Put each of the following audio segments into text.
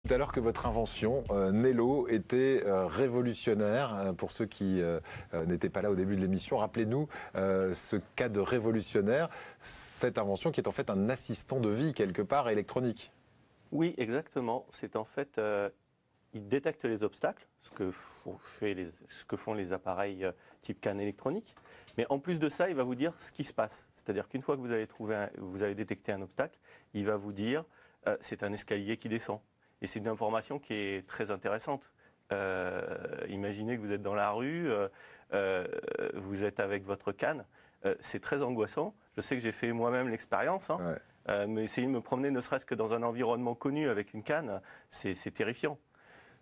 Tout à l'heure que votre invention, Nello, était révolutionnaire. Pour ceux qui n'étaient pas là au début de l'émission, rappelez-nous ce cas de révolutionnaire, cette invention qui est en fait un assistant de vie quelque part électronique. Oui, exactement. C'est en fait, il détecte les obstacles, ce que font les appareils type canne électronique. Mais en plus de ça, il va vous dire ce qui se passe. C'est-à-dire qu'une fois que vous avez détecté un obstacle, il va vous dire c'est un escalier qui descend. Et c'est une information qui est très intéressante. Imaginez que vous êtes dans la rue, vous êtes avec votre canne. C'est très angoissant. Je sais que j'ai fait moi-même l'expérience. Hein. Ouais. Mais essayer de me promener ne serait-ce que dans un environnement connu avec une canne, c'est terrifiant.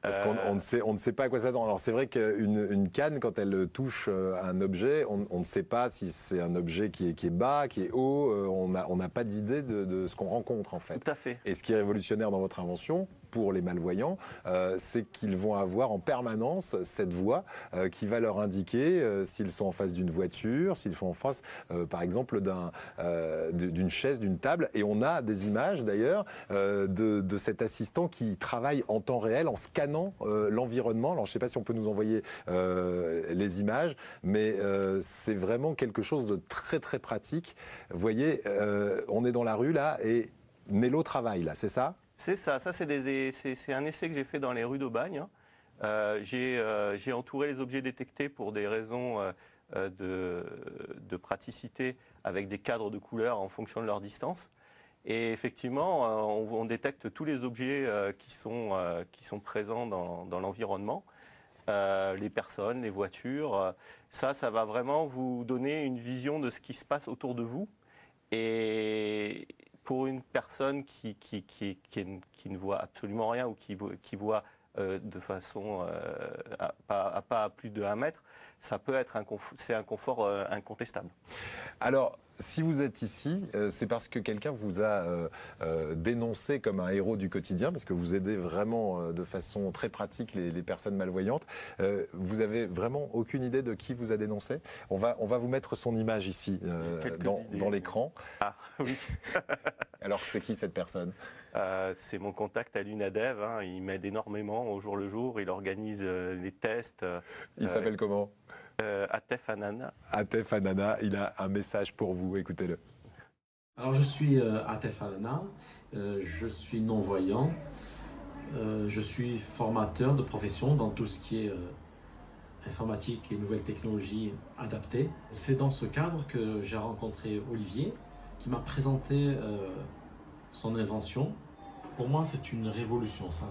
Parce qu'on ne sait pas à quoi s'attendre. Alors c'est vrai qu'une canne, quand elle touche un objet, on ne sait pas si c'est un objet qui est bas, qui est haut. On n'a pas d'idée de ce qu'on rencontre en fait. Tout à fait. Et ce qui est révolutionnaire dans votre invention, pour les malvoyants, c'est qu'ils vont avoir en permanence cette voix qui va leur indiquer s'ils sont en face d'une voiture, s'ils sont en face, par exemple, d'une chaise, d'une table. Et on a des images d'ailleurs de cet assistant qui travaille en temps réel en scannant l'environnement. Alors je ne sais pas si on peut nous envoyer les images, mais c'est vraiment quelque chose de très très pratique. Vous voyez, on est dans la rue là et Nello travaille là, c'est ça ? C'est ça, c'est un essai que j'ai fait dans les rues d'Aubagne. J'ai entouré les objets détectés pour des raisons de praticité avec des cadres de couleurs en fonction de leur distance. Et effectivement, on détecte tous les objets qui sont présents dans l'environnement, les personnes, les voitures. Ça va vraiment vous donner une vision de ce qui se passe autour de vous. Et pour une personne qui ne voit absolument rien ou qui voit de façon pas à plus de 1 mètre, ça peut être un confort incontestable. Alors, si vous êtes ici, c'est parce que quelqu'un vous a dénoncé comme un héros du quotidien, parce que vous aidez vraiment de façon très pratique les personnes malvoyantes. Vous avez vraiment aucune idée de qui vous a dénoncé ? On va vous mettre son image ici, dans l'écran. Ah oui. Alors, c'est qui cette personne ? C'est mon contact à l'UNADEV. Hein. Il m'aide énormément au jour le jour. Il organise les tests. Il s'appelle comment ? Atef Hanana. Atef Hanana, il a un message pour vous, écoutez-le. Alors je suis Atef Hanana, je suis non-voyant, je suis formateur de profession dans tout ce qui est informatique et nouvelles technologies adaptées. C'est dans ce cadre que j'ai rencontré Olivier qui m'a présenté son invention. Pour moi c'est une révolution ça.